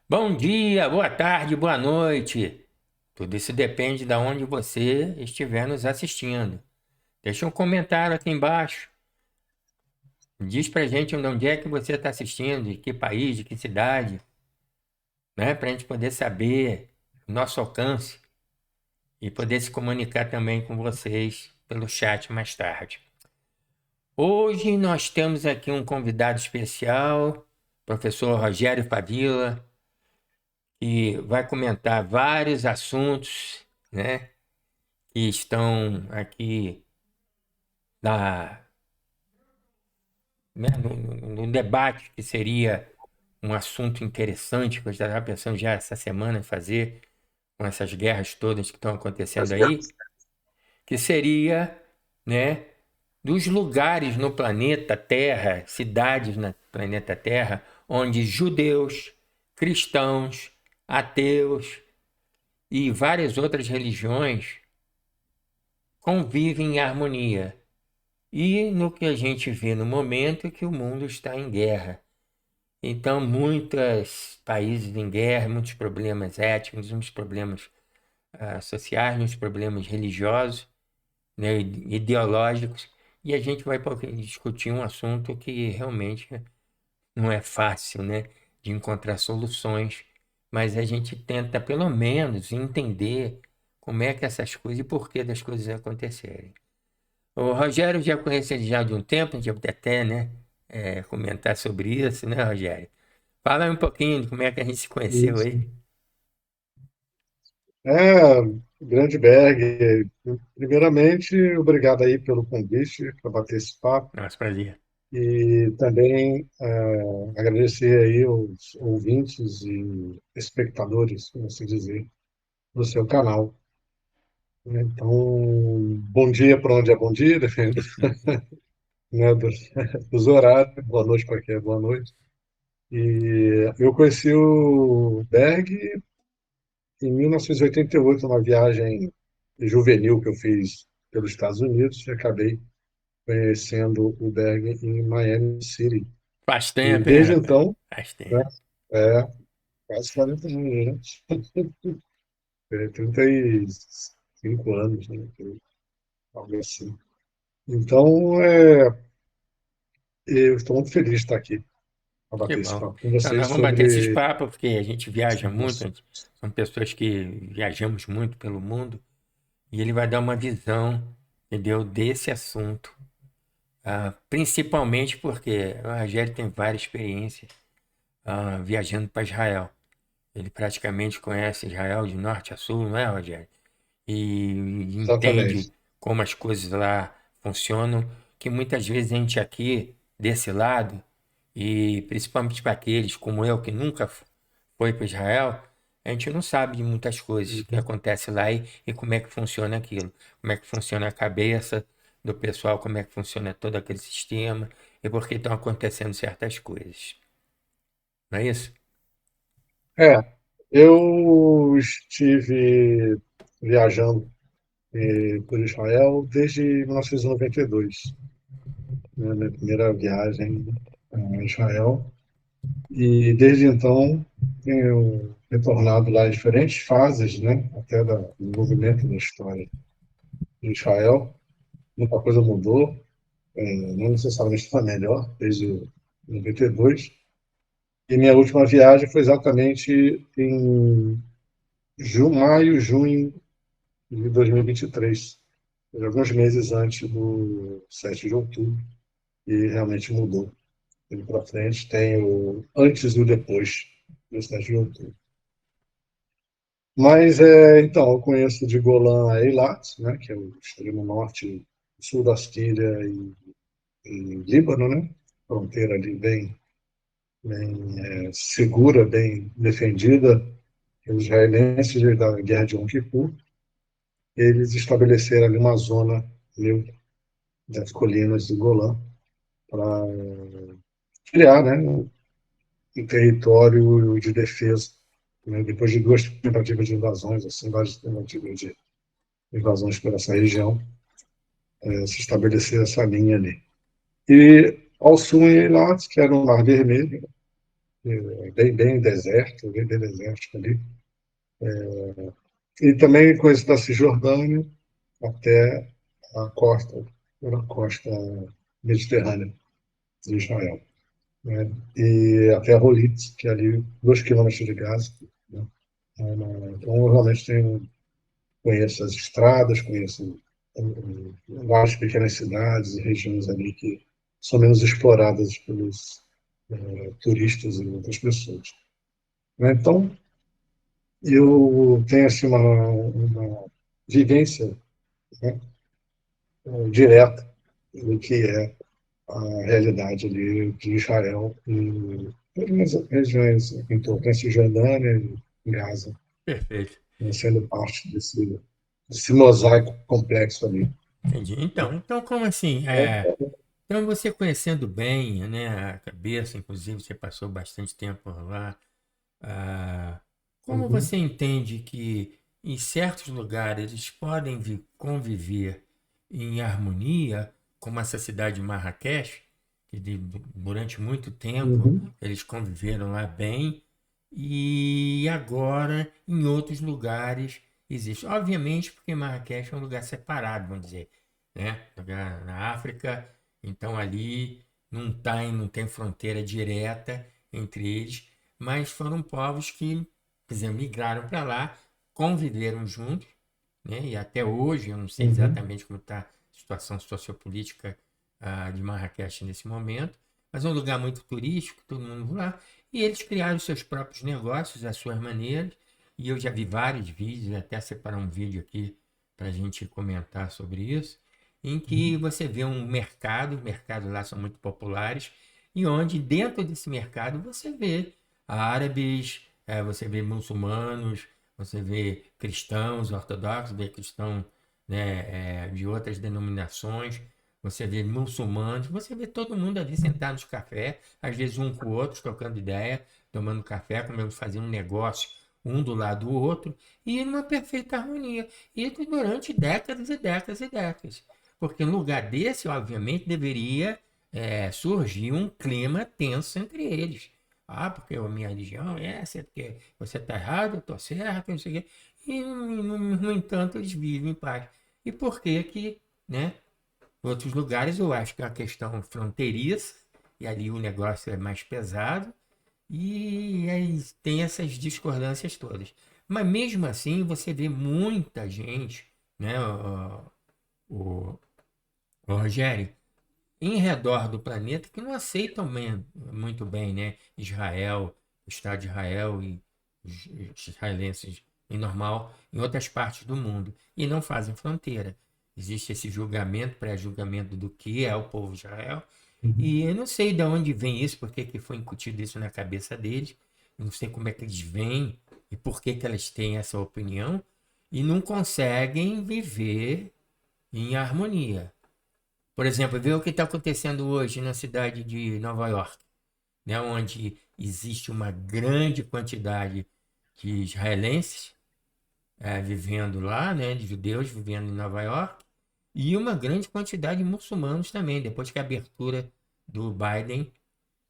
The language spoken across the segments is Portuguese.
Bom dia, boa tarde, boa noite. Tudo isso depende de onde você estiver nos assistindo. Deixa um comentário aqui embaixo. Diz pra gente de onde é que você está assistindo, de que país, de que cidade, né? Para a gente poder saber o nosso alcance e poder se comunicar também com vocês pelo chat mais tarde. Hoje nós temos aqui um convidado especial, professor Rogério Pavila, que vai comentar vários assuntos, né? Que estão aqui na, né, no debate, que seria um assunto interessante, que eu já estava pensando já essa semana em fazer, com essas guerras todas que estão acontecendo aí, que seria, né, dos lugares no planeta Terra, cidades no planeta Terra, onde judeus, cristãos, ateus e várias outras religiões convivem em harmonia. E no que a gente vê no momento é que o mundo está em guerra. Então, muitos países em guerra, muitos problemas étnicos, muitos problemas sociais, muitos problemas religiosos, né, ideológicos, e a gente vai discutir um assunto que realmente não é fácil, né, de encontrar soluções, mas a gente tenta, pelo menos, entender como é que essas coisas e por que das coisas acontecerem. O Rogério já conhece ele já de um tempo, a gente pode até, né, comentar sobre isso, né, Rogério? Fala aí um pouquinho de como é que a gente se conheceu Isso. aí. É, grande Berg, primeiramente, obrigado aí pelo convite para bater esse papo Nosso prazer. e também agradecer aí os ouvintes e espectadores, como se dizer, do seu canal. Então, bom dia para onde é bom dia, depende, né, dos horários, boa noite para quem é boa noite. E eu conheci o Berg em 1988, uma viagem juvenil que eu fiz pelos Estados Unidos, e acabei conhecendo o Berg em Miami City. Faz E tempo, hein, desde rapaz? então, Faz né, tempo. é, quase 40 anos, né? 35 anos, né? Algo assim. Então, eu estou muito feliz de estar aqui para Que bater esse bom. papo com Então, nós vocês vamos bater esses sobre papos, porque a gente viaja muito, isso. são pessoas que viajamos muito pelo mundo, e ele vai dar uma visão, entendeu, desse assunto. Principalmente porque o Rogério tem várias experiências viajando para Israel. Ele praticamente conhece Israel de norte a sul, não é, Rogério? E entende Exatamente. como as coisas lá funcionam, que muitas vezes a gente aqui, desse lado, e principalmente para aqueles como eu, que nunca foi para Israel, a gente não sabe de muitas coisas que Uhum. acontecem lá e como é que funciona aquilo, como é que funciona a cabeça do pessoal, como é que funciona todo aquele sistema e por que estão acontecendo certas coisas. Não é isso? É, eu estive viajando por Israel desde 1992, né, minha primeira viagem a Israel. E desde então tenho retornado lá em diferentes fases, né, até do desenvolvimento da história de Israel. Muita coisa mudou, não necessariamente está melhor, desde 92. E minha última viagem foi exatamente em maio, junho de 2023, alguns meses antes do 7 de outubro, e realmente mudou. Ele para frente tem o antes e o depois do 7 de outubro. Mas, então, eu conheço de Golã a Eilat, né, que é o extremo norte, sul da Síria e Líbano, né, fronteira ali bem segura, bem defendida. Os israelenses, da Guerra de Yom Kippur, eles estabeleceram ali uma zona neutra das colinas de Golã para criar, né, um território de defesa, né, depois de duas tentativas de invasões, assim, várias tentativas de invasões por essa região, se estabelecer essa linha ali. E ao sul em Eilat, que era o Mar Vermelho, bem deserto, bem desértico ali. E também conheço da Cisjordânia até a costa mediterrânea de Israel, né? E até Rolitz, que é ali 2 quilômetros de Gaza, né? Então, eu realmente conheço as estradas, conheço várias pequenas cidades e regiões ali que são menos exploradas pelos turistas e outras pessoas, né? Então, eu tenho assim, uma vivência, né, direta do que é a realidade ali de Israel e nas regiões em torno da Cisjordânia e Gaza, Perfeito. né, sendo parte desse mosaico complexo ali. Entendi. Então como assim? Então você conhecendo bem, né, a cabeça, inclusive você passou bastante tempo lá. Ah, como Uhum, você entende que em certos lugares eles podem conviver em harmonia, como essa cidade de Marrakech, que durante muito tempo uhum, eles conviveram lá bem, e agora em outros lugares existe. Obviamente, porque Marrakech é um lugar separado, vamos dizer, né? Lugar na África, então ali não tem fronteira direta entre eles, mas foram povos que, por exemplo, migraram para lá, conviveram juntos, né? E até hoje, eu não sei uhum, exatamente como está a situação sociopolítica de Marrakech nesse momento, mas é um lugar muito turístico, todo mundo vai lá, e eles criaram seus próprios negócios, as suas maneiras, e eu já vi vários vídeos, até separar um vídeo aqui para a gente comentar sobre isso, em que uhum, você vê um mercado, os mercados lá são muito populares, e onde dentro desse mercado você vê árabes, você vê muçulmanos, você vê cristãos ortodoxos, vê cristãos, né, de outras denominações, você vê muçulmanos, você vê todo mundo ali sentado no café, às vezes um com o outro, trocando ideia, tomando café, comendo, fazendo um negócio, um do lado do outro, e numa perfeita harmonia. E durante décadas e décadas e décadas. Porque no lugar desse, obviamente, deveria surgir um clima tenso entre eles. Ah, porque a minha religião é essa, porque você está errado, eu estou certo, não sei o quê. E, no entanto, eles vivem em paz. E por que que, né? Em outros lugares eu acho que é uma questão fronteiriça, e ali o negócio é mais pesado, e aí tem essas discordâncias todas. Mas mesmo assim, você vê muita gente, né, o, o Rogério, em redor do planeta que não aceitam muito bem, né, Israel, o Estado de Israel e os israelenses em normal em outras partes do mundo e não fazem fronteira. Existe esse julgamento, pré-julgamento do que é o povo de Israel, uhum. e eu não sei de onde vem isso, porque que foi incutido isso na cabeça deles, eu não sei como é que eles veem e por que que elas têm essa opinião e não conseguem viver em harmonia. Por exemplo, vê o que está acontecendo hoje na cidade de Nova York, né, onde existe uma grande quantidade de israelenses vivendo lá, né, de judeus vivendo em Nova York, e uma grande quantidade de muçulmanos também, depois que a abertura do Biden.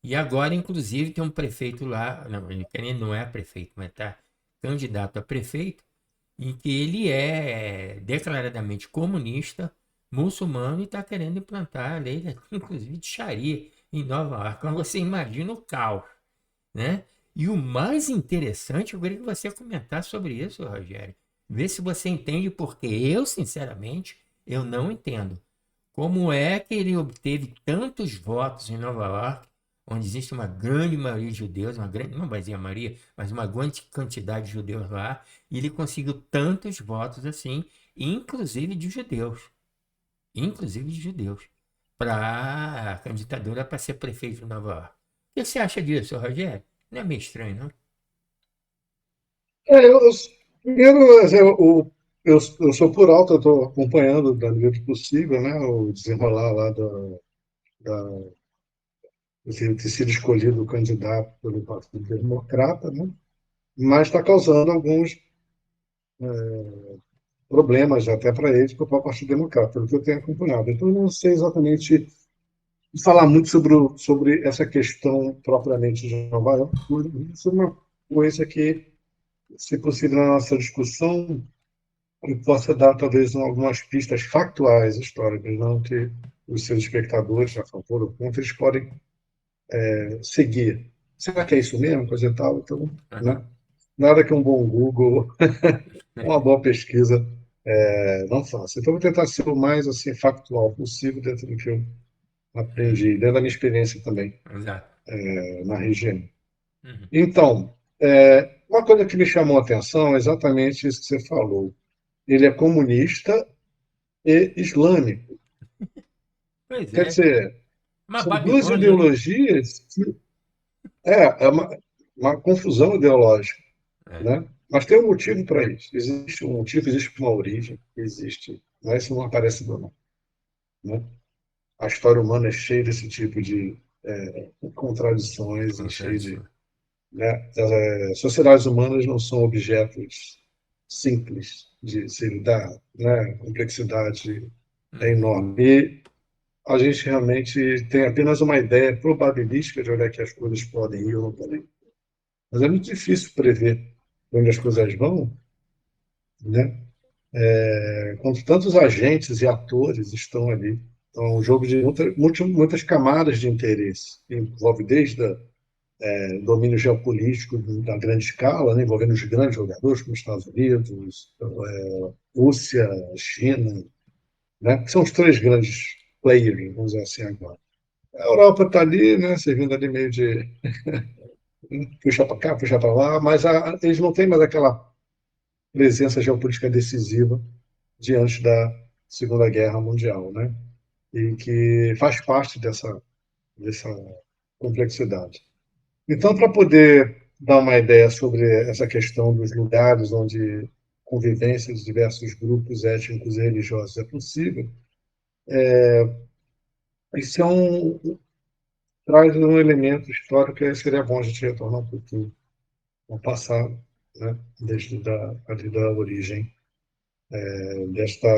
E agora, inclusive, tem um prefeito lá, não, ele não é prefeito, mas está candidato a prefeito, em que ele é declaradamente comunista, muçulmano e está querendo implantar a lei, inclusive, de Sharia em Nova York. Então você imagina o caos, né? E o mais interessante, eu queria que você comentasse sobre isso, Rogério. Vê se você entende, porque eu, sinceramente, eu não entendo. Como é que ele obteve tantos votos em Nova York, onde existe uma grande maioria de judeus, uma grande, não vai dizer a maioria, mas uma grande quantidade de judeus lá, e ele conseguiu tantos votos assim, inclusive de judeus, inclusive de judeus, para a candidatura para ser prefeito de Nova York. O que você acha disso, Rogério? Não é meio estranho, não? Primeiro, assim, eu sou por alto, eu estou acompanhando da medida do possível, né, o desenrolar lá da, de ter sido escolhido o candidato pelo Partido Democrata, né, mas está causando alguns problemas até para eles, para o Partido Democrata, pelo que eu tenho acompanhado. Então, eu não sei exatamente falar muito sobre essa questão propriamente de Nova York. Isso é uma coisa que, se possível, na nossa discussão, eu possa dar talvez algumas pistas factuais históricas, não que os seus espectadores, a favor ou contra, eles podem seguir. Será que é isso mesmo? Coisa e tal. Então, Aham, né? Nada que um bom Google, uma boa pesquisa não faça. Então, vou tentar ser o mais assim, factual possível dentro do que eu uhum, aprendi, dentro da minha experiência também exato. na região. Uhum. Então, uma coisa que me chamou a atenção é exatamente isso que você falou. Ele é comunista e islâmico. Pois Quer é, dizer, uma são duas Babilônia, né? ideologias que é uma confusão ideológica, É, né? Mas tem um motivo para isso. Existe um motivo, existe uma origem, existe. Não é isso não aparece do não, né? A história humana é cheia desse tipo de contradições e cheia de, contradição. né? As sociedades humanas não são objetos simples de se lidar, né? A complexidade é Uhum. enorme. E a gente realmente tem apenas uma ideia probabilística de onde é que as coisas podem ir ou não podem ir. Mas é muito difícil prever onde as coisas vão, né? Quando tantos agentes e atores estão ali. Então, é um jogo de muitas camadas de interesse. Envolve desde o domínio geopolítico da grande escala, né? Envolvendo os grandes jogadores, como Estados Unidos, Rússia, China, né? Que são os três grandes players, vamos dizer assim agora. A Europa está ali, né? Servindo ali meio de puxar para cá, puxar para lá, mas eles não têm mais aquela presença geopolítica decisiva diante da Segunda Guerra Mundial, né? E que faz parte dessa complexidade. Então, para poder dar uma ideia sobre essa questão dos lugares onde convivência de diversos grupos étnicos e religiosos é possível, isso traz um elemento histórico que seria bom a gente retornar um pouquinho ao passado, né? Ali da origem desta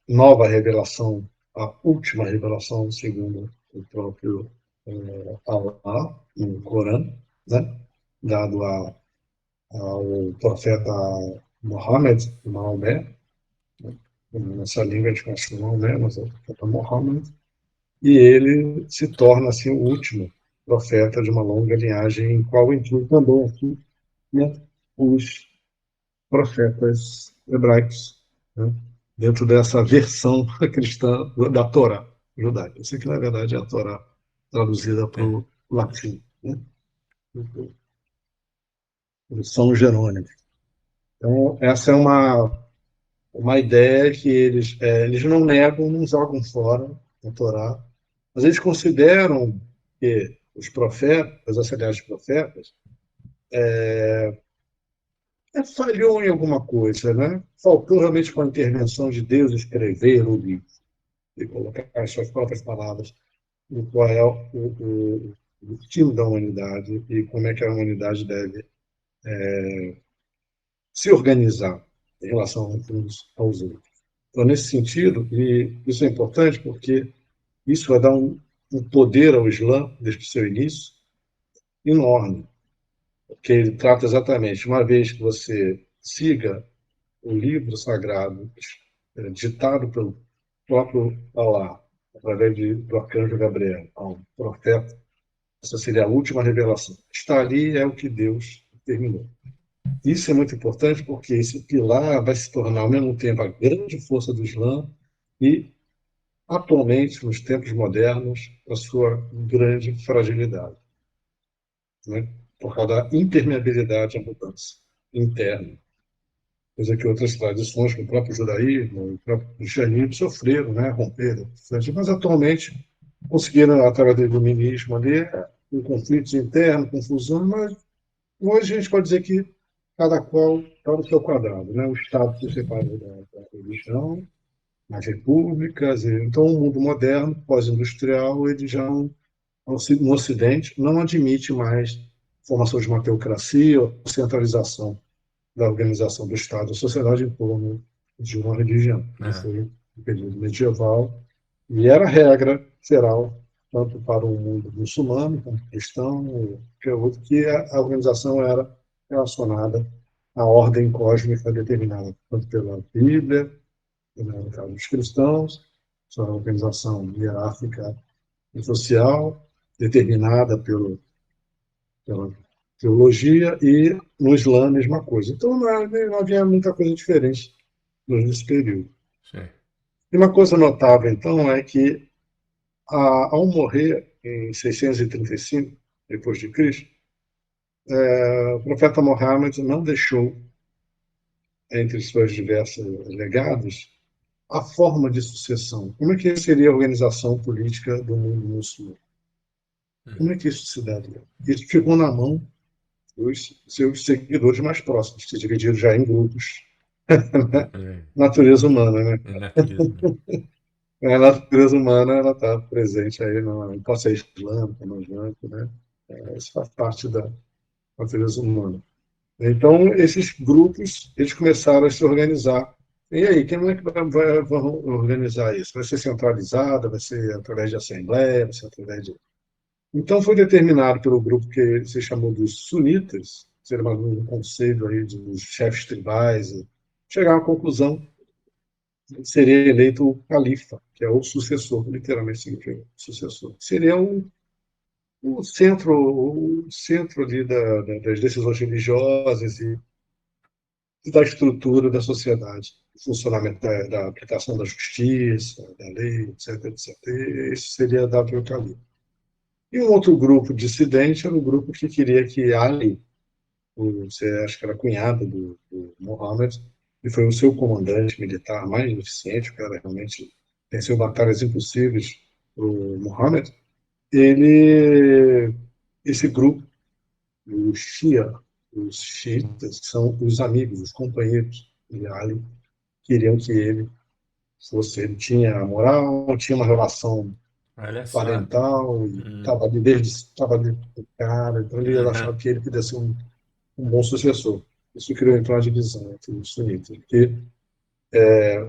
nova revelação, a última revelação, segundo o próprio Allah, no Corão, né? Dado ao profeta Maomé, nessa língua a gente conhece o Maomé, mas é o profeta Muhammad, e ele se torna assim o último profeta de uma longa linhagem, em qual inclui também aqui, né, os profetas hebraicos, né, dentro dessa versão cristã da Torá judaica. Isso aqui, na verdade, é a Torá traduzida para É, o latim, né, o São Jerônimo. Então, essa é uma ideia que eles não negam, não jogam fora a Torá, mas eles consideram que os profetas, os auxiliares de profetas, falhou em alguma coisa, né? Faltou realmente com a intervenção de Deus escrever o livro e colocar as suas próprias palavras em qual é o destino da humanidade e como é que a humanidade deve se organizar em relação uns aos outros. Então, nesse sentido, e isso é importante porque isso vai dar um poder ao Islã, desde o seu início, enorme, porque ele trata exatamente, uma vez que você siga o livro sagrado ditado pelo próprio Allah, através do arcanjo Gabriel, ao profeta, essa seria a última revelação. Está ali é o que Deus terminou. Isso é muito importante porque esse pilar vai se tornar, ao mesmo tempo, a grande força do Islã e, atualmente, nos tempos modernos, a sua grande fragilidade, né? Por causa da impermeabilidade à mudança interna, coisa que outras tradições, como o próprio judaísmo, o próprio cristianismo, sofreram, né? Romperam, mas atualmente conseguiram, através do iluminismo ali, com conflitos internos, confusão, mas hoje a gente pode dizer que cada qual está no seu quadrado, né? O Estado se separou da religião, as repúblicas, então o mundo moderno, pós-industrial, ele já no Ocidente não admite mais formação de uma teocracia ou centralização da organização do Estado e da sociedade em torno de uma religião, como aham, foi o período medieval, e era a regra geral tanto para o mundo muçulmano quanto cristão, que é outro, que a organização era relacionada à ordem cósmica determinada, tanto pela Bíblia, no caso dos cristãos, sua organização hierárquica e social, determinada pela teologia, e no Islã a mesma coisa. Então não havia muita coisa diferente nesse período. Sim. E uma coisa notável, então, é que ao morrer em 635 depois de Cristo, o profeta Muhammad não deixou, entre suas diversos legados, a forma de sucessão. Como é que seria a organização política do mundo muçulmano? Como é Uhum. que isso se daria? Isso ficou na mão dos seus seguidores mais próximos, que se dividiram já em grupos. É, Natureza humana, né? é natureza mesmo. A natureza humana ela está presente aí, não pode ser islâmica, não islâmica, né? Isso faz parte da natureza humana. Então, esses grupos, eles começaram a se organizar. E aí, quem é que vai organizar isso? Vai ser centralizado, vai ser através de assembleia, vai ser através de... Então, foi determinado pelo grupo que se chamou dos sunitas, seria um conselho aí dos chefes tribais, e chegar à conclusão que seria eleito o califa, que é o sucessor, literalmente significa sucessor. Seria o centro ali das decisões religiosas e da estrutura da sociedade, o funcionamento da aplicação da justiça, da lei, etc, etc. E isso seria dado pelo califa. E um outro grupo dissidente era o grupo que queria que Ali, você acho que era cunhado do Mohammed, e foi o seu comandante militar mais eficiente, o cara realmente venceu batalhas impossíveis o Mohammed. Esse grupo, os Shia, os xiitas, que são os amigos, os companheiros de Ali, queriam que ele tinha moral, tinha uma relação Olha só. parental, e Hum. estava ali com o cara, então ele Aham. achava que ele podia ser um bom sucessor. Isso criou então a divisão entre os sunitas, porque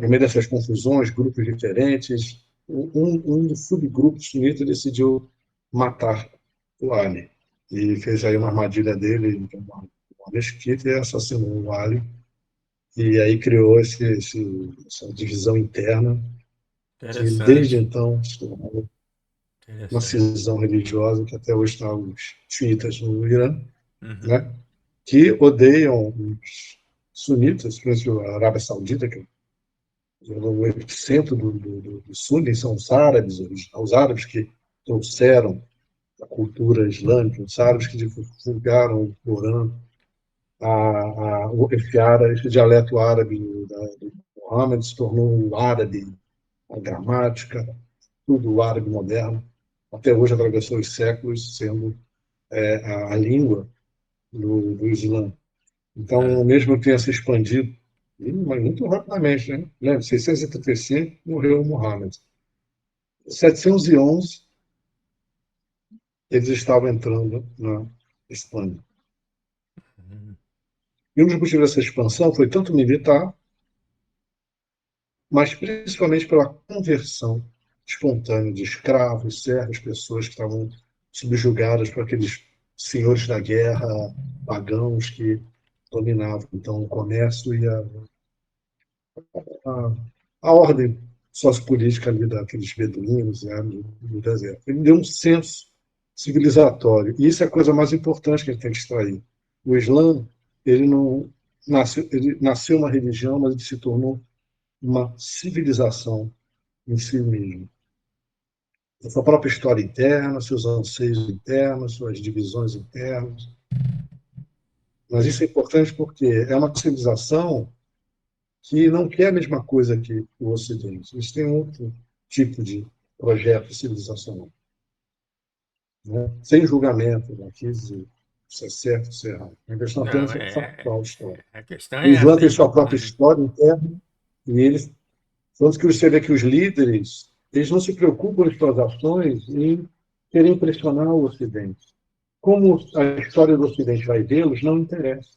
no meio dessas confusões, grupos diferentes, um dos subgrupos sunitas decidiu matar o Ali e fez aí uma armadilha dele, uma mesquita, e assassinou o Ali, e aí criou essa divisão interna que desde Interessante. então se tornou uma Interessante. cisão religiosa que até hoje está os xiitas no Irã, Uhum. né, que odeiam os sunitas, principalmente a Arábia Saudita, que é o epicentro do Sunni, são os árabes que trouxeram a cultura islâmica, os árabes que divulgaram o Corão, esse dialeto árabe do Muhammad se tornou o árabe, a gramática, tudo o árabe moderno, até hoje atravessou os séculos sendo a língua do Islã. Então, É. mesmo que tenha se expandido, mas muito rapidamente, né? Lembra, 635 morreu o Muhammad. 711 eles estavam entrando na Espanha. Uhum. E um dos motivos dessa expansão foi tanto militar, mas principalmente pela conversão espontânea de escravos, servos, pessoas que estavam subjugadas por aqueles senhores da guerra, pagãos que dominavam então o comércio e a, a ordem sociopolítica ali daqueles beduínos, né, do deserto. Ele deu um senso civilizatório. E isso é a coisa mais importante que a gente tem que extrair. O Islã, ele não ele nasceu uma religião, mas ele se tornou uma civilização em si mesmo. A sua própria história interna, seus anseios internos, suas divisões internas. Mas isso é importante porque é uma civilização que não quer a mesma coisa que o Ocidente. Eles têm outro tipo de projeto civilizacional, né? Sem julgamento, né? Aqui dizer isso é certo, isso é errado. A questão Não, apenas é factual história. a questão O é Islã tem assim. sua própria Uhum. história interna e eles, tanto que você vê que os líderes, eles não se preocupam em suas ações em querer impressionar o Ocidente. Como a história do Ocidente vai vê-los, não interessa.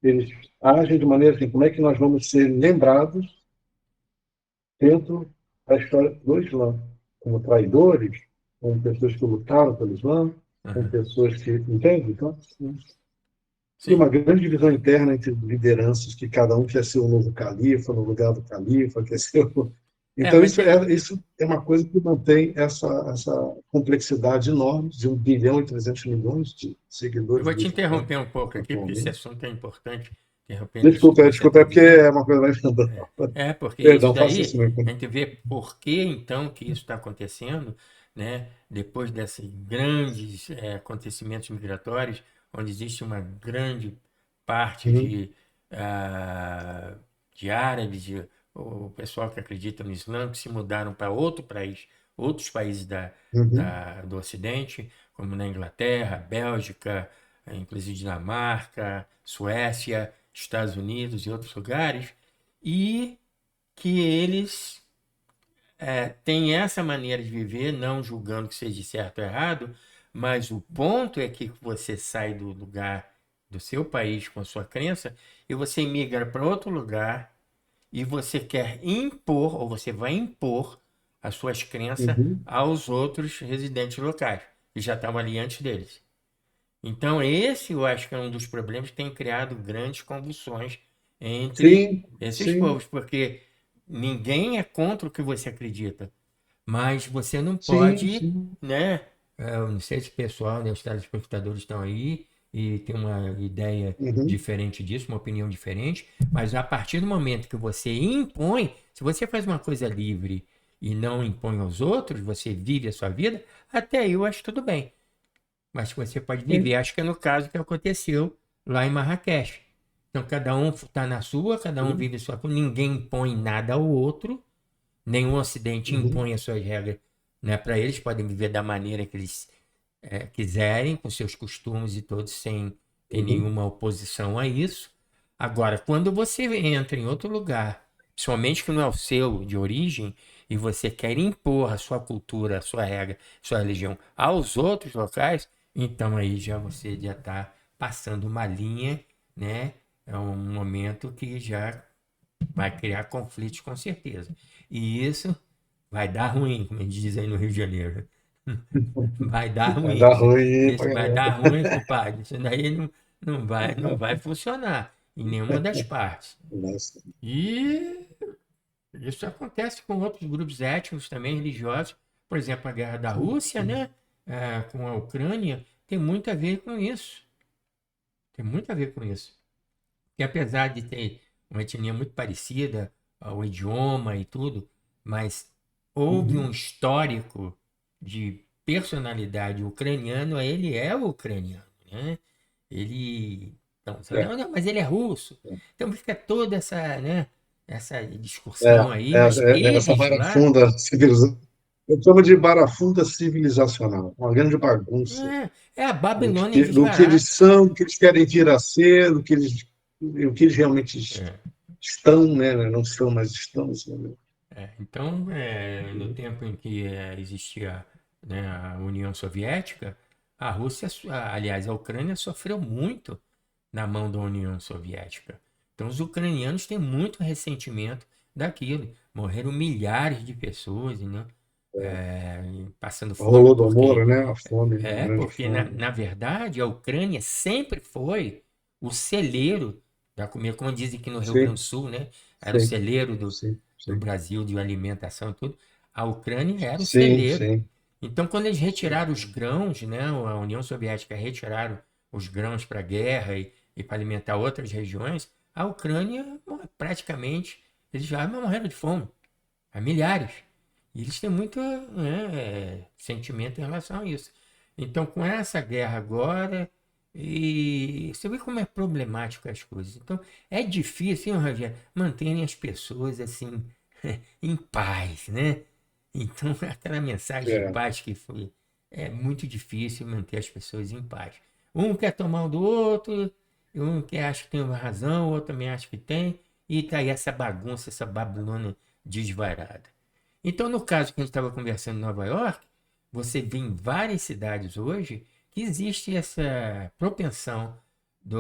Eles agem de maneira assim, como é que nós vamos ser lembrados dentro da história do Islã, como traidores, com pessoas que lutaram pelo Islã, com Aham. pessoas que. Entende? Então, e Sim. uma grande divisão interna entre lideranças, que cada um quer ser o novo califa, no lugar do califa, quer ser o... É, Então, mas isso é uma coisa que mantém essa complexidade enorme de 1,3 bilhão de eu seguidores vou do te Islã interromper um pouco aqui, porque esse atualmente. assunto é importante, interrompendo isso que você Desculpa, está é porque dizendo. é uma coisa mais... Porque isso Perdão, faça isso daí, a mesmo. gente vê por que então que isso está acontecendo, né? Depois desses grandes acontecimentos migratórios, onde existe uma grande parte Uhum, de árabes, o pessoal que acredita no Islã, que se mudaram para outro país, outros países uhum, do Ocidente, como na Inglaterra, Bélgica, inclusive Dinamarca, Suécia, Estados Unidos e outros lugares, e que eles têm essa maneira de viver, não julgando que seja certo ou errado, mas o ponto é que você sai do lugar do seu país com a sua crença e você migra para outro lugar e você quer impor, ou você vai impor, as suas crenças uhum. aos outros residentes locais, que já estavam ali antes deles. Então, esse eu acho que é um dos problemas que tem criado grandes convulsões entre Sim, esses sim, povos, porque ninguém é contra o que você acredita, mas você não sim, pode, sim. né? Eu não sei se o pessoal, né, os telespectadores estão aí e tem uma ideia Uhum, diferente disso, uma opinião diferente, mas a partir do momento que você impõe, se você faz uma coisa livre e não impõe aos outros, você vive a sua vida, até aí eu acho tudo bem. Mas que você pode sim. viver. Acho que é no caso que aconteceu lá em Marrakech. Então, cada um está na sua, cada um Uhum, vive a sua coisa, ninguém impõe nada ao outro, nenhum ocidente uhum, impõe as suas regras, né, para eles, podem viver da maneira que eles quiserem, com seus costumes e todos, sem ter uhum, nenhuma oposição a isso. Agora, quando você entra em outro lugar, somente que não é o seu de origem, e você quer impor a sua cultura, a sua regra, a sua religião aos outros locais, então aí já você já está passando uma linha, né? É um momento que já vai criar conflitos com certeza. E isso vai dar ruim, como a gente diz aí no Rio de Janeiro. Vai dar vai ruim. dar Isso, ruim pra isso vai dar galera. ruim, compadre. Isso daí não vai funcionar em nenhuma das partes. Nossa. E isso acontece com outros grupos étnicos também, religiosos. Por exemplo, a guerra da Sim, Rússia, sim. né? Com a Ucrânia, tem muito a ver com isso. Tem muito a ver com isso. Que apesar de ter uma etnia muito parecida, o idioma e tudo, mas houve um Uhum. histórico de personalidade ucraniano, ele é ucraniano, né? Ele, não, você É, não, não, mas ele é russo. Então fica toda essa, né, essa discussão aí, é, mas essa eles lá, barafunda civilizacional. Eu chamo de barafunda civilizacional, uma grande bagunça é a Babilônia em do que eles desbarato. são, do que eles querem vir a ser, o que eles realmente É. estão, né? Não são, mas estão. Assim, Então, no tempo em que existia, né, a União Soviética, a Rússia, aliás, a Ucrânia sofreu muito na mão da União Soviética. Então, os ucranianos têm muito ressentimento daquilo. Morreram milhares de pessoas, né, passando o fome, Holodomor, né? A fome, a grande porque fome. na verdade a Ucrânia sempre foi o celeiro da comida, como dizem aqui no Rio Grande do Sim, Sul, né? Era o sim, celeiro sim, do sim, Brasil de alimentação e tudo. A Ucrânia era o sim, celeiro. sim, Então, quando eles sim. retiraram os grãos, né? A União Soviética retiraram os grãos para a guerra e para alimentar outras regiões, a Ucrânia praticamente eles já morreram de fome, há milhares. E eles têm muito, né, sentimento em relação a isso. Então, com essa guerra agora, e você vê como é problemático as coisas. Então, é difícil, hein, Rogério, manterem as pessoas assim, em paz, né? Então, aquela mensagem de É, paz que foi, é muito difícil manter as pessoas em paz. Um quer tomar o do outro, um que acha que tem razão, o outro também acha que tem, e tá aí essa bagunça, essa Babilônia desvairada. Então, no caso que a gente estava conversando em Nova York, você vê em várias cidades hoje que existe essa propensão do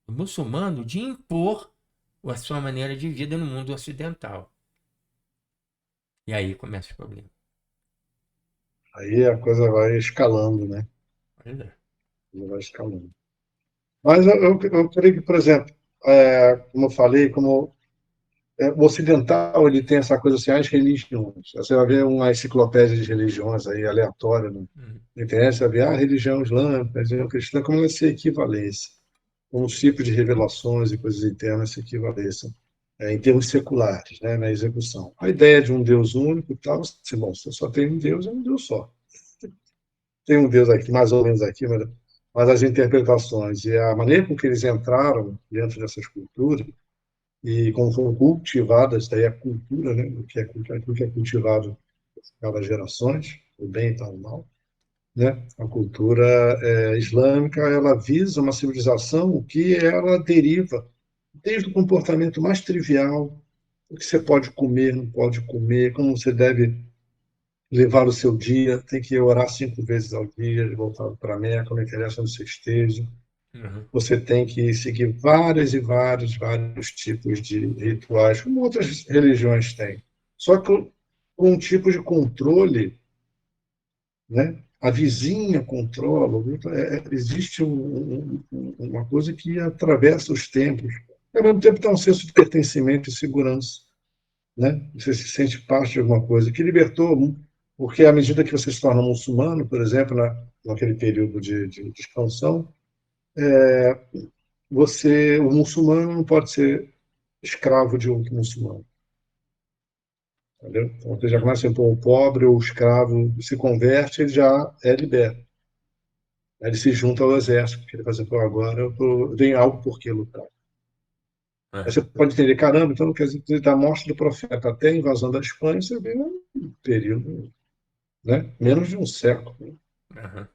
muçulmano de impor a sua maneira de vida no mundo ocidental. E aí começa o problema. Aí a coisa vai escalando, né? Pois é. Vai escalando. Mas eu creio que, por exemplo, como eu falei, o ocidental ele tem essa coisa assim, as religiões. Você vai ver uma enciclopédia de religiões aí, aleatória, Hum, na internet, você vai ver a religião islâmica, a religião cristã, como elas se equivalência, como os tipos de revelações e coisas internas se equivalênciam, em termos seculares, né, na execução. A ideia de um Deus único e tal, assim, bom, se só tem um Deus, é um Deus só. Tem um Deus aqui, mais ou menos aqui, mas as interpretações e a maneira com que eles entraram dentro dessas culturas e como foram cultivadas, daí a cultura, né, aquilo que é cultivado pelas gerações, o bem e tal, o mal, né? A cultura islâmica, ela visa uma civilização que ela deriva desde o comportamento mais trivial, o que você pode comer, não pode comer, como você deve levar o seu dia, tem que orar 5 vezes ao dia, voltar para a Meca, não interessa onde você esteja. uhum, Você tem que seguir vários e vários tipos de rituais, como outras religiões têm. Só que com um tipo de controle, né? A vizinha controla, existe uma coisa que atravessa os tempos. Ao mesmo tempo, tem um senso de pertencimento e segurança, né? Você se sente parte de alguma coisa, que libertou, porque à medida que você se torna muçulmano, por exemplo, naquele período de expansão, o muçulmano não pode ser escravo de outro muçulmano, entendeu? Então, você já uhum, começa a ser um pobre ou escravo, se converte, ele já é liberto. Aí ele se junta ao exército, porque ele vai dizer, pô, agora eu tenho algo por que lutar. Aí você aham, pode entender, caramba, então quer dizer, da morte do profeta até a invasão da Espanha, você vê um período, né? Menos de um século. aham,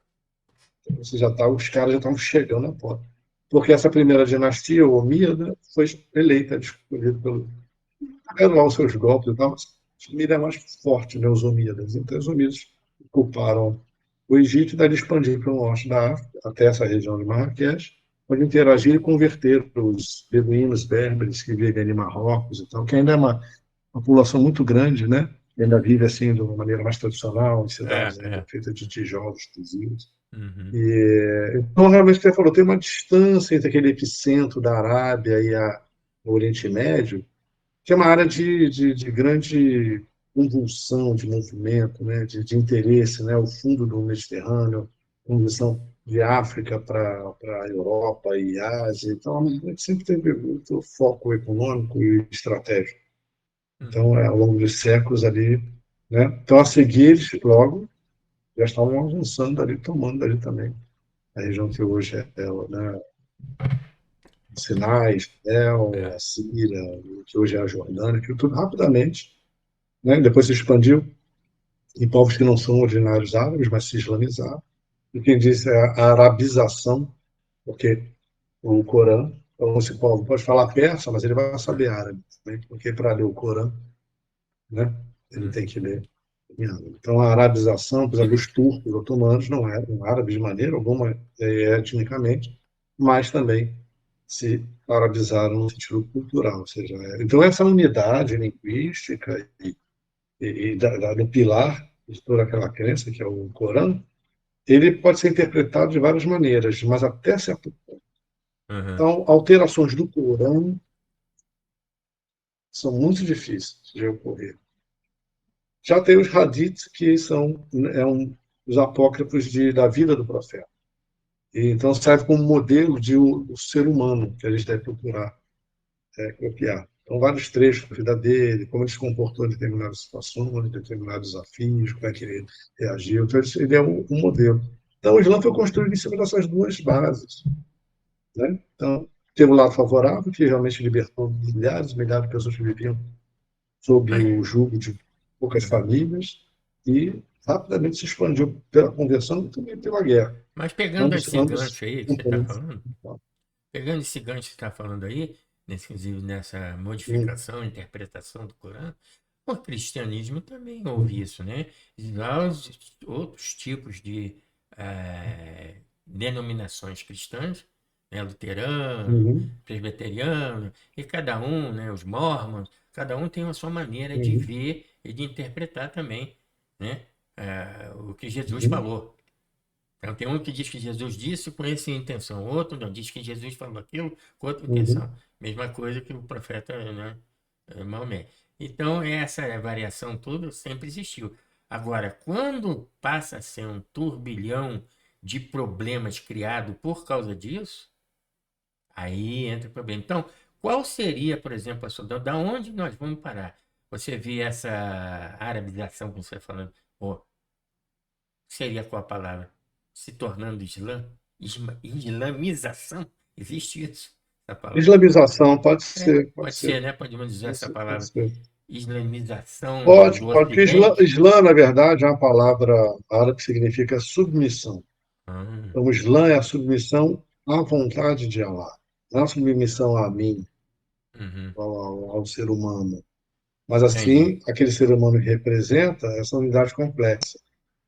Você os caras já estavam chegando na porta. Porque essa primeira dinastia, o Omíada, foi eleita, escolhida pelo. Deram lá os seus golpes e tal, mas a família é mais forte, né, os Omíadas. Então, os Omíadas ocuparam o Egito e daí expandiram para o norte da África, até essa região de Marrakech, onde interagiram e converteram os beduínos berberes que vivem ali em Marrocos e tal, que ainda é uma população muito grande, né? Que ainda vive assim de uma maneira mais tradicional, em é, cidades ainda é, feitas de tijolos, cozidos. uhum, Então, realmente, você falou, tem uma distância entre aquele epicentro da Arábia e o Oriente Médio, que é uma área de grande convulsão, de movimento, né, de interesse, né, o fundo do Mediterrâneo, convulsão de África para a Europa e Ásia. Então, a gente sempre teve muito foco econômico e estratégico. uhum, Então, ao longo dos séculos ali, né, então a seguir, eles logo já estavam avançando ali, tomando ali também a região que hoje né, Sinai, Israel, é, a Síria, que hoje é a Jordânia, que tudo rapidamente, né, depois se expandiu em povos que não são originários árabes, mas se islamizaram. E quem diz é a arabização, porque o Corão, então esse povo pode falar persa, mas ele vai saber árabe, né? Porque para ler o Corão, né, ele tem uhum, que ler em árabe. Então a arabização, por exemplo, os turcos otomanos não eram árabes de maneira alguma etnicamente, mas também se arabizaram no sentido cultural, ou seja, então essa unidade linguística do pilar de toda aquela crença que é o Corão, ele pode ser interpretado de várias maneiras, mas até certo ponto. uhum, Então, alterações do Corão são muito difíceis de ocorrer. Já tem os hadiths, que são os apócrifos da vida do profeta. E, então, serve como modelo de o ser humano que a gente deve procurar copiar. Então, vários trechos da vida dele, como ele se comportou em determinadas situações, em determinados desafios, como é que ele reagiu. Então, ele é um modelo. Então, o Islã foi construído em cima dessas duas bases. Né? Então, teve o lado favorável, que realmente libertou milhares e milhares de pessoas que viviam sob mas, o jugo de poucas uhum. famílias e rapidamente se expandiu pela conversão e também pela guerra. Mas pegando Ambos, esse ambos gancho aí que você está componentes. falando, pegando esse gancho que você está falando aí, inclusive nessa Hum, modificação, interpretação do Corão, o cristianismo também houve hum, isso, né? E vários outros tipos de denominações cristãs, né? Luterano, uhum, presbiteriano, e cada um, né? Os mormons, cada um tem a sua maneira de uhum, ver e de interpretar também, né? o que Jesus Uhum, falou. Então, tem um que diz que Jesus disse com essa intenção, outro não, diz que Jesus falou aquilo com outra intenção. uhum. Mesma coisa que o profeta, né, Maomé. Então, essa variação toda sempre existiu. Agora, quando passa a ser um turbilhão de problemas criado por causa disso, aí entra o problema. Então, qual seria, por exemplo, da onde nós vamos parar? Você vê essa arabização que você está falando, ou seria qual a palavra? Se tornando Islã? Islamização? Existe isso, essa palavra? Islamização, pode ser, pode Pode ser, ser, né? Podemos usar pode essa ser, pode palavra. ser. Islamização Pode, do pode, porque Islã, Ocidente? Islã, na verdade, é uma palavra árabe que significa submissão. Ah, Então, o Islã é a submissão à vontade de Allah, não a submissão a mim, uhum, ao ser humano. Mas, entendi. assim, aquele ser humano que representa essa unidade complexa.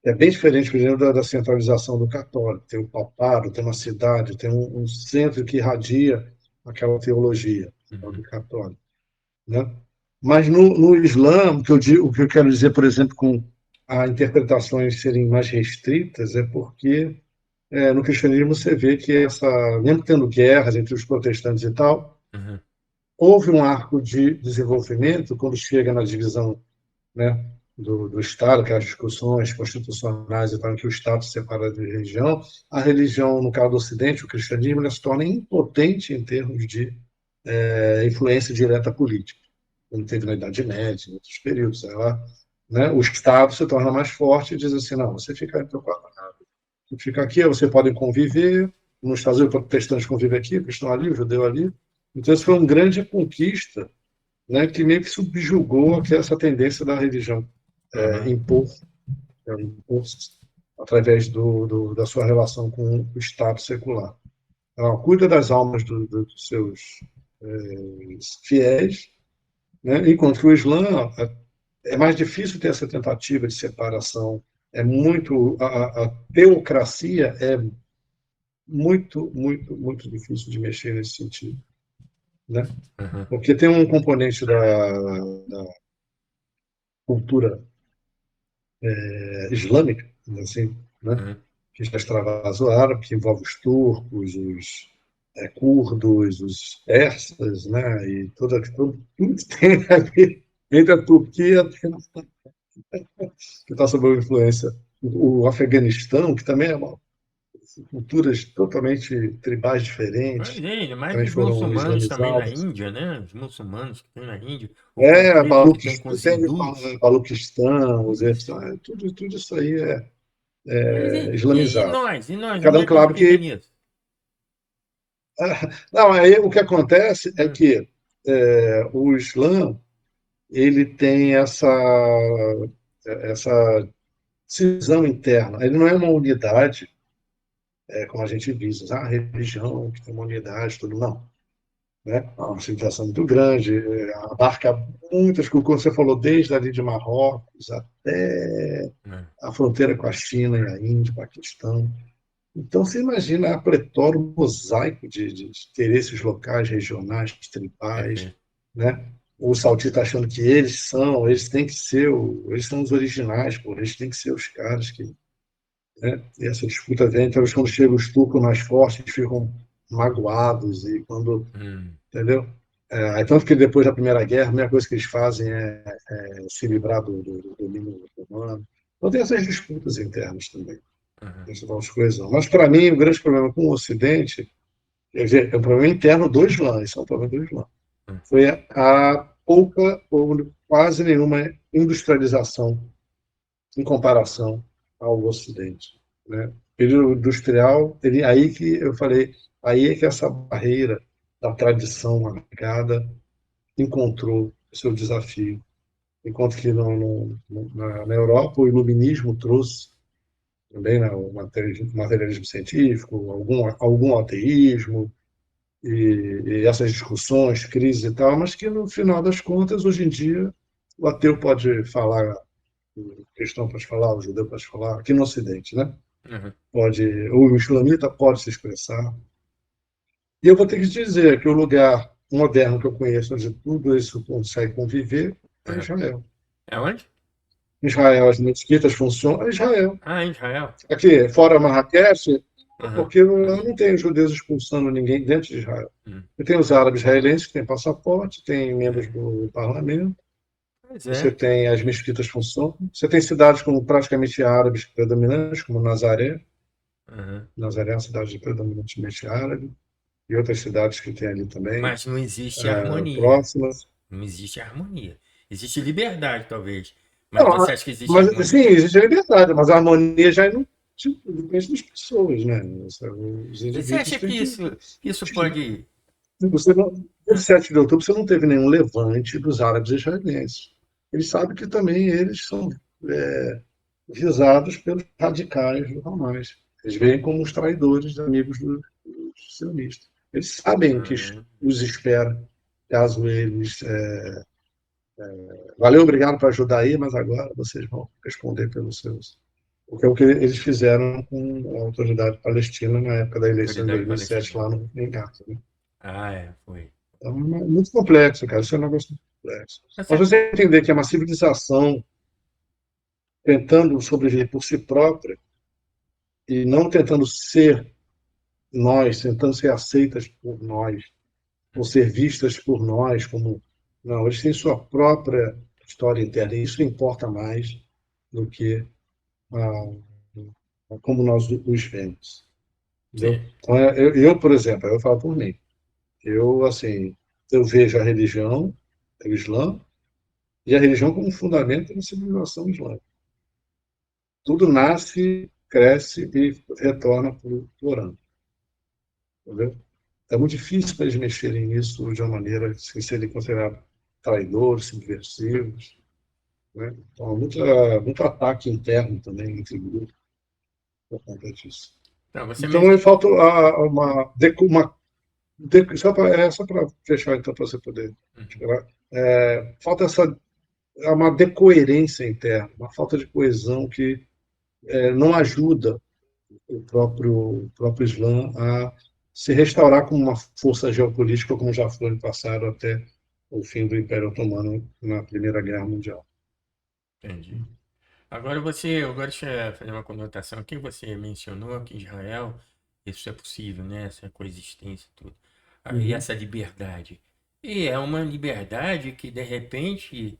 É bem diferente, por exemplo, da centralização do católico. Tem um papado, tem uma cidade, tem um centro que irradia aquela teologia, do Uhum, católico, né? Mas no Islã, o que eu quero dizer, por exemplo, com as interpretações serem mais restritas, é porque no cristianismo você vê que mesmo tendo guerras entre os protestantes e tal, uhum, houve um arco de desenvolvimento quando chega na divisão, né, do Estado, aquelas discussões constitucionais e tal, em que o Estado se separa de religião. A religião, no caso do Ocidente, o cristianismo, ela se torna impotente em termos de influência direta política. Como teve na Idade Média, em outros períodos. Ela, né, o Estado se torna mais forte e diz assim, não, você fica aí no teu quadrado. Você fica aqui, você podem conviver. Nos Estados Unidos, o protestante convive aqui, o cristão ali, o judeu ali. Então, isso foi uma grande conquista, né, que meio que subjugou essa tendência da religião uhum, impor, impor através da sua relação com o Estado secular. Ela cuida das almas dos seus fiéis, né, enquanto que o Islã é mais difícil ter essa tentativa de separação. É muito a teocracia é muito, muito, muito difícil de mexer nesse sentido, né? uhum, Porque tem um componente da cultura islâmica, assim, né? uhum. Que já extravasou árabe, que envolve os turcos, os curdos, os persas, né? E tudo que tem ali entre a Turquia, que está sob a influência, o Afeganistão, que também é uma culturas totalmente tribais Pois diferentes, é, ainda mais também os foram muçulmanos também na islamizadas. Índia, né? Os muçulmanos que tem na Índia, o conflito que tem com os Tem hindus. Baluquistão, Uzbekistão, tudo isso aí Mas é e islamizado. nós? E nós? Cada Onde um, é que a gente claro fica que. nisso? Não, aí o que acontece é Hum, que o Islã ele tem essa cisão interna. Ele não é uma unidade, como a gente diz, a religião que tem uma unidade, tudo não. Né? É uma civilização muito grande, abarca muitas coisas, como você falou, desde ali de Marrocos até hum, a fronteira com a China e a Índia, Paquistão. Então, você imagina a pletora, o mosaico de interesses locais, regionais, tribais, perfeito. né? O Saltito achando que eles têm que ser, eles são os originais, pô, eles têm que ser os caras que, né? E essa disputa vem, então quando chegam os turcos mais fortes, eles ficam magoados e quando, Hum, entendeu? Aí, tanto que depois da Primeira Guerra, a primeira coisa que eles fazem é se livrar do domínio romano. Então tem essas disputas internas também, uhum, essas coisas. Mas, para mim, o grande problema com o Ocidente, quer dizer, é um problema interno do Islã, isso é um problema do Islã, hum, foi a pouca ou quase nenhuma industrialização em comparação ao Ocidente, né? O período industrial, aí que eu falei, aí é que essa barreira da tradição arraigada encontrou o seu desafio. Enquanto que na Europa o iluminismo trouxe também, né, o materialismo científico, algum ateísmo e essas discussões, crises e tal, mas que no final das contas, hoje em dia, o ateu pode falar, o cristão pode falar, o judeu pode falar, aqui no Ocidente, né? uhum, Pode, o islamita pode se expressar. E eu vou ter que dizer que o lugar moderno que eu conheço, onde tudo isso consegue conviver, é uhum. Israel. É onde? Israel, as mesquitas funcionam. Israel. Ah, Israel. Aqui, fora Marrakech, Aham. porque Mas, não tem judeus expulsando ninguém dentro de Israel. hum, Você tem os árabes israelenses que têm passaporte, tem membros é. do parlamento, Pois você é. tem as mesquitas funcionam, você tem cidades como praticamente árabes predominantes, como Nazaré. Aham. Nazaré é uma cidade predominantemente árabe, e outras cidades que tem ali também, Mas não existe harmonia. próximas. Não existe harmonia. Existe liberdade, talvez. Mas Não, você acha que existe mas sim, harmonia? existe a liberdade, mas a harmonia já é no, tipo, depende das pessoas, né? Os Você indivíduos acha têm que que. isso pode. Você não, no 7 de outubro você não teve nenhum levante dos árabes israelenses. Eles sabem que também eles são visados pelos radicais do Hamas. Eles veem como os traidores, amigos dos sionistas. Eles sabem o que Ah, os espera caso eles. Valeu, obrigado por ajudar aí, mas agora vocês vão responder pelos seus. Porque é o que eles fizeram com a autoridade palestina na época da eleição em autoridade 2007, palestina. lá no, em Gaza. Né? Ah, é, foi. Então, é muito complexo, cara. Isso é um negócio muito complexo. Mas Você... você entender que é uma civilização tentando sobreviver por si própria e não tentando ser nós, tentando ser aceitas por nós, ou ser vistas por nós como. Não, eles têm sua própria história interna, e isso importa mais do que como nós os vemos. Entendeu? Sim. Então, por exemplo, eu falo por mim. Eu, assim, eu vejo a religião, o Islã, e a religião como fundamento da civilização islâmica. Tudo nasce, cresce e retorna para o Corão. Entendeu? É muito difícil para eles mexerem nisso de uma maneira sem serem considerados traidores, subversivos. Né? Então, muito ataque interno também entre grupos por conta disso. Não, você Então, mesmo. falta só para fechar, então, para você poder Uhum. esperar, falta uma decoerência interna, uma falta de coesão que não ajuda o próprio Islã a se restaurar como uma força geopolítica, como já foi no passado até o fim do Império Otomano na Primeira Guerra Mundial. Entendi. Agora deixa eu fazer uma conotação aqui. Você mencionou que Israel, isso é possível, né? Essa coexistência e tudo. E Uhum. essa liberdade. E é uma liberdade que, de repente,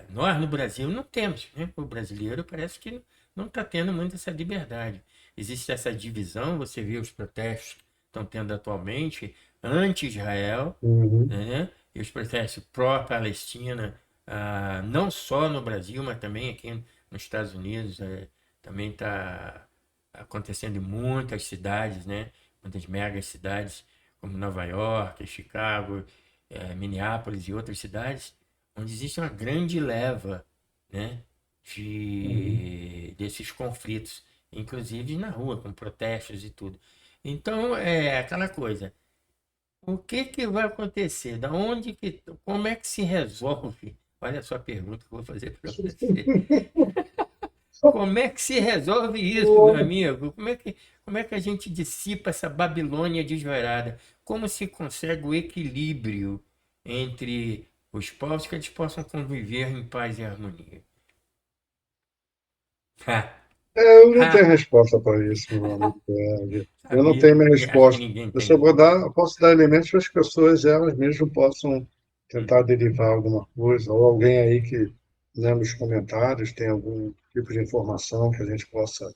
nós no Brasil não temos, né? O brasileiro parece que não está tendo muito essa liberdade. Existe essa divisão, você vê os protestos que estão tendo atualmente anti-Israel, Uhum. né? E os protestos pró-Palestina, não só no Brasil, mas também aqui nos Estados Unidos, também está acontecendo em muitas cidades, né? Muitas megas cidades, como Nova York, Chicago, Minneapolis e outras cidades, onde existe uma grande leva, né? Uhum. Desses conflitos, inclusive na rua, com protestos e tudo. Então, é aquela coisa. O que que vai acontecer? Da onde que, como é que se resolve? Olha a sua pergunta que eu vou fazer para você. Como é que se resolve isso, meu amigo? Como é que a gente dissipa essa Babilônia desvairada? Como se consegue o equilíbrio entre os povos que eles possam conviver em paz e harmonia? Ha, Eu não tenho ha, resposta para isso, meu amigo. Eu não sabia. tenho minha Acho que resposta. ninguém Eu tem, só não. posso dar elementos para as pessoas, elas mesmas possam tentar Uhum. derivar alguma coisa, ou alguém aí que, né, nos comentários tem algum tipo de informação que a gente possa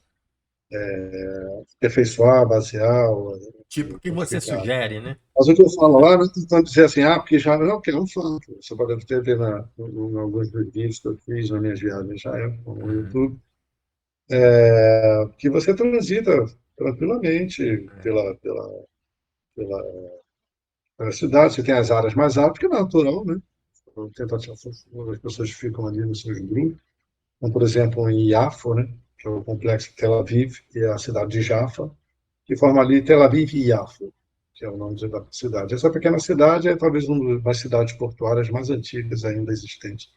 aperfeiçoar, basear, ou Tipo, o que você pontificar. sugere, né? Mas o que eu falo lá, não é tentando dizer assim, porque já não, que é um fato. Você pode ter ver em alguns vídeos que eu fiz nas minhas viagens a Israel, no Uhum. YouTube, que você transita tranquilamente pela cidade. Você tem as áreas mais altas, que é natural, né? As pessoas ficam ali nos seus grupos, como por exemplo em Yafo, né? Que é o complexo de Tel Aviv, e a cidade de Jaffa, que forma ali Tel Aviv e Yafo, que é o nome da cidade. Essa pequena cidade é talvez uma das cidades portuárias mais antigas ainda existentes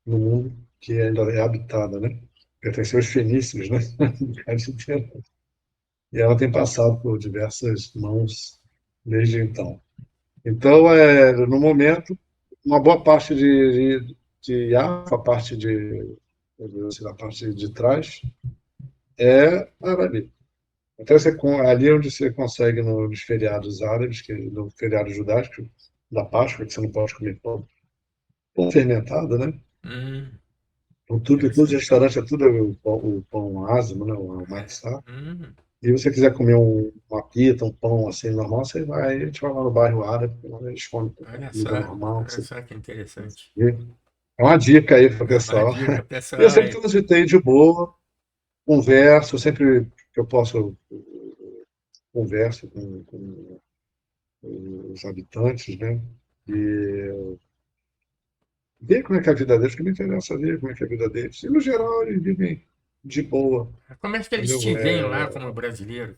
no mundo, que ainda é habitada, né? Pertenceu aos fenícios, né? E ela tem passado por diversas mãos desde então. Então, no momento, uma boa parte de Yafa, a parte de trás, é árabe. Até ali é onde você consegue nos feriados árabes, no feriado judaico, da Páscoa, que você não pode comer pão fermentado, né? Hum, Então, todos os interessante. restaurantes é tudo o pão ázimo, né? O É. matzá. Hum, E se você quiser comer uma pita, um pão assim normal, a gente vai lá no bairro árabe, a gente come olha só, comida normal. olha só que interessante. É uma dica aí para o É uma pessoal. dica, E eu pessoal. sempre transitei de boa, converso, sempre que eu posso, converso com os habitantes, né? E ver como é que é a vida deles, que me interessa ver como é que é a vida deles. E, no geral, eles vivem de boa, Como é que eles te entendeu? veem lá como brasileiro?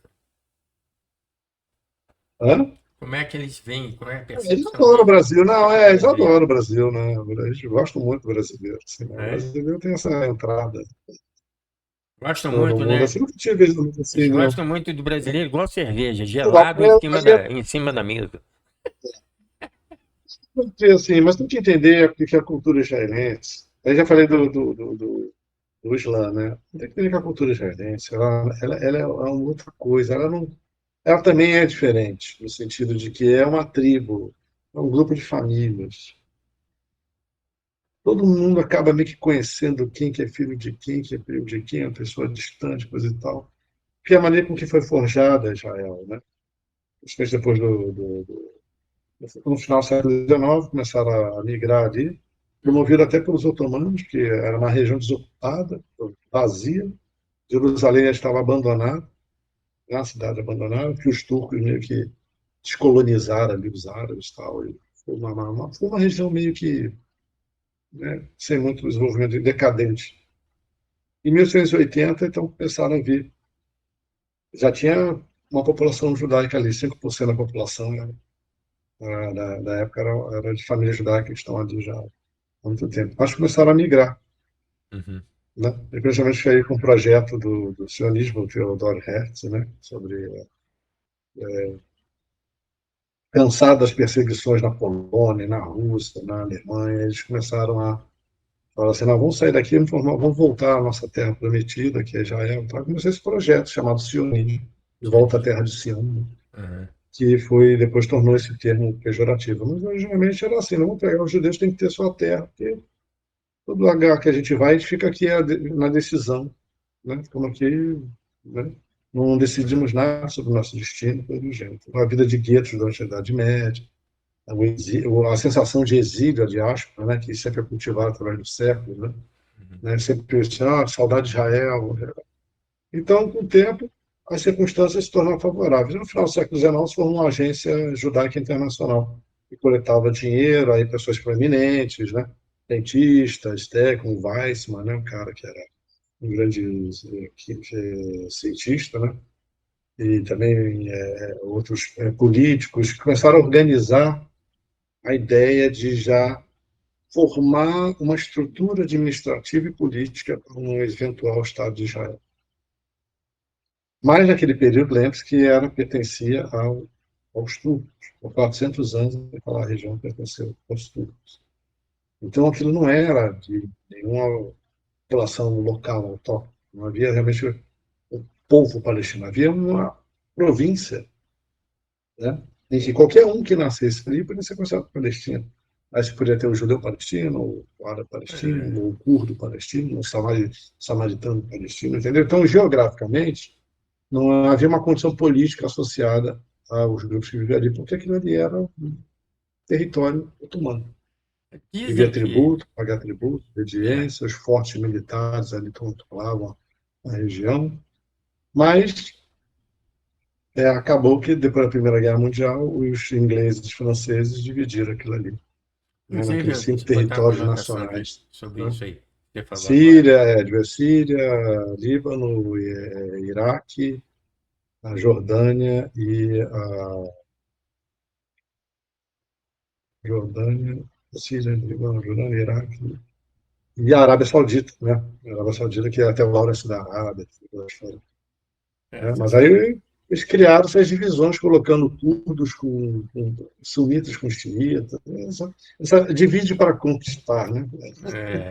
Hã? Como é que eles veem? Como é a Eles percepção adoram o deles Brasil, não, como eles brasileiro? adoram o Brasil, né? Eles gostam muito do brasileiro, assim, né? O É? brasileiro tem essa entrada Gostam todo muito, mundo, né? assim, nunca tive Eles assim, não. gostam muito do brasileiro, igual cerveja, Legal, gelado aí é em cima da mesa. porque, assim, mas tem que entender o que é a cultura israelense. Eu já falei do Islã, né? Tem que entender que a cultura israelense, ela é uma outra coisa, ela também é diferente, no sentido de que é uma tribo, é um grupo de famílias. Todo mundo acaba meio que conhecendo quem que é filho de quem é filho de quem, é uma pessoa distante, coisa e tal. Que é a maneira com que foi forjada Israel, né? Especialmente depois no final do século XIX, começaram a migrar ali, promovido Uhum, até pelos otomanos, que era uma região desocupada, vazia. Jerusalém já estava abandonada, né, a cidade abandonada, que os turcos meio que descolonizaram ali os árabes e tal. E foi uma região meio que, né, sem muito desenvolvimento, decadente. Em 1880, então, começaram a vir. Já tinha uma população judaica ali, 5% da população, né, da época era de família judaica que estão ali já há muito tempo. Mas começaram a migrar, uhum. né? E principalmente foi aí com o projeto do sionismo, Theodor Herzl, né? Sobre cansado das perseguições na Polônia, na Rússia, na Alemanha, eles começaram a falar assim, não, vamos sair daqui, vamos voltar à nossa terra prometida, que é Israel. Então, começou esse projeto chamado sionismo, de volta à Sionismo. terra de Sião, né? Uhum. Que foi depois tornou esse termo pejorativo. Mas originalmente era assim, não vamos pegar os judeus têm que ter sua terra, porque todo lugar que a gente vai, a gente fica aqui na decisão, né? Ficamos aqui, né? Não decidimos nada sobre o nosso destino, pelo jeito. A vida de guetos durante a Idade Média, a sensação de exílio, a diáspora, né? Que sempre é cultivada através do século, né? Sempre assim, saudade de Israel. Então, com o tempo, as circunstâncias se tornaram favoráveis. No final do século XIX, se formou uma agência judaica internacional, que coletava dinheiro, aí pessoas proeminentes, né? Dentistas, como Weizmann, né? Um cara que era um grande cientista, né? E também outros políticos, que começaram a organizar a ideia de já formar uma estrutura administrativa e política para um eventual Estado de Israel. Mas naquele período, lembre-se que pertencia aos turcos. Por 400 anos, aquela região pertenceu aos turcos. Então, aquilo não era de nenhuma relação local, autóctone. Não havia realmente o povo palestino. Havia uma província, né, em que qualquer um que nascesse ali podia ser considerado palestino. Aí você podia ter o judeu palestino, o árabe É, palestino, o curdo palestino, o samaritano palestino, entendeu? Então, geograficamente, não havia uma condição política associada aos grupos que viviam ali, porque aquilo ali era um território otomano. Devia dizem que tributo, é, obediência, os fortes militares ali controlavam a região, mas acabou que depois da Primeira Guerra Mundial os ingleses e os franceses dividiram aquilo ali, né, inclusive naqueles eu 5 quis botar uma territórios nota nacionais, sobre né? isso aí. Você falou agora. Síria, Líbano, Iraque, a Jordânia Jordânia, Síria, Líbano, Jordânia, Iraque e a Arábia Saudita, né? A Arábia Saudita, que é até o Lawrence da Arábia, É, né? você Mas sabe. aí eles criaram essas divisões, colocando curdos com sunitas com xiitas. Divide para conquistar, né?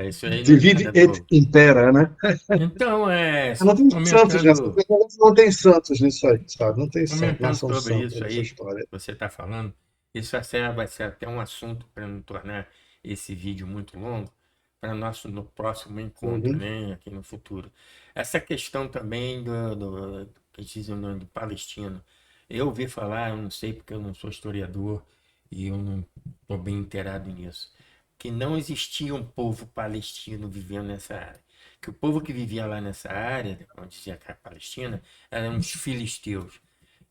Isso aí não é Divide nada et novo. impera, né? Então, Não tem santos nessa, comentando, não tem santos nisso aí, sabe? Não tem santo, comentando nação sobre santa isso nessa aí que história. você está falando, isso vai ser até um assunto para não tornar esse vídeo muito longo, para nosso no próximo encontro, Uhum, né, aqui no futuro. Essa questão também do que dizem o nome do palestino. Eu ouvi falar, eu não sei porque eu não sou historiador e eu não estou bem inteirado nisso, que não existia um povo palestino vivendo nessa área. Que o povo que vivia lá nessa área, onde dizia que era a Palestina, eram os filisteus.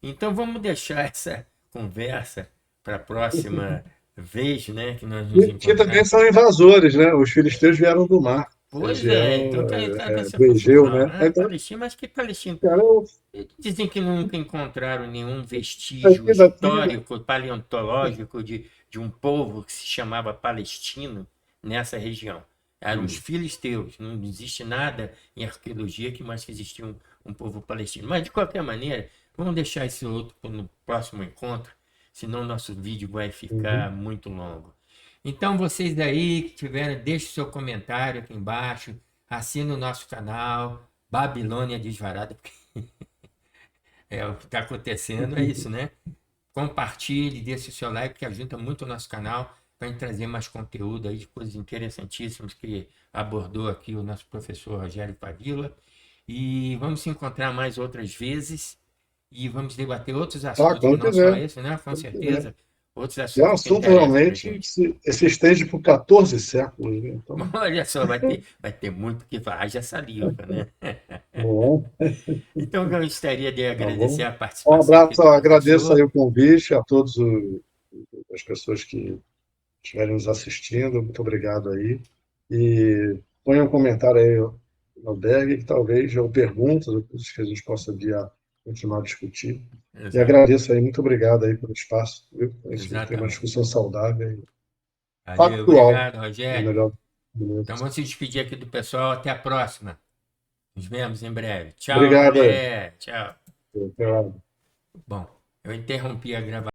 Então vamos deixar essa conversa para a próxima vez, né, que nós nos que também encontrarmos. são invasores, né? Os filisteus vieram do mar, eles Pois é, vieram então tá com essa do Egeu, confusão. né? Ah, Então, Palestina, mas que Palestina? cara, Dizem que nunca encontraram nenhum vestígio daqui, histórico, paleontológico de um povo que se chamava palestino nessa região. Eram os filisteus. Não existe nada em arqueologia que mostre que existia um povo palestino. Mas, de qualquer maneira, vamos deixar esse outro no próximo encontro, senão nosso vídeo vai ficar uhum. muito longo. Então, vocês daí que tiverem, deixe seu comentário aqui embaixo, assine o nosso canal, Babilônia Desvarada, porque o que está acontecendo é isso, né? Compartilhe, deixe o seu like, que ajuda muito o nosso canal para a gente trazer mais conteúdo aí de coisas interessantíssimas que abordou aqui o nosso professor Rogério Padilla. E vamos se encontrar mais outras vezes e vamos debater outros Tá, assuntos que quando não só quiser, esse, né? Com quando quiser. certeza, outros E é um assuntos que assunto interessam para a realmente que gente. se estende por 14 séculos, né? Então, Olha só, vai ter muito que falar, haja saliva, né? bom, Então, eu gostaria de tá agradecer bom. a Um participação aqui abraço, do agradeço aí professor. o convite a todas as pessoas que estiverem nos assistindo, muito obrigado aí. E ponha um comentário aí no blog, que talvez, ou perguntas, ou coisas que a gente possa vir a continuar a discutir. E Exato, agradeço aí, muito obrigado aí pelo espaço, viu? A gente tem uma exatamente. discussão saudável e Valeu, factual, obrigado, no Rogério. melhor momento. Então vamos se despedir aqui do pessoal. Até a próxima. Nos vemos em breve. Tchau, Obrigado aí. galera. Tchau. Até lá. Bom, eu interrompi a gravação.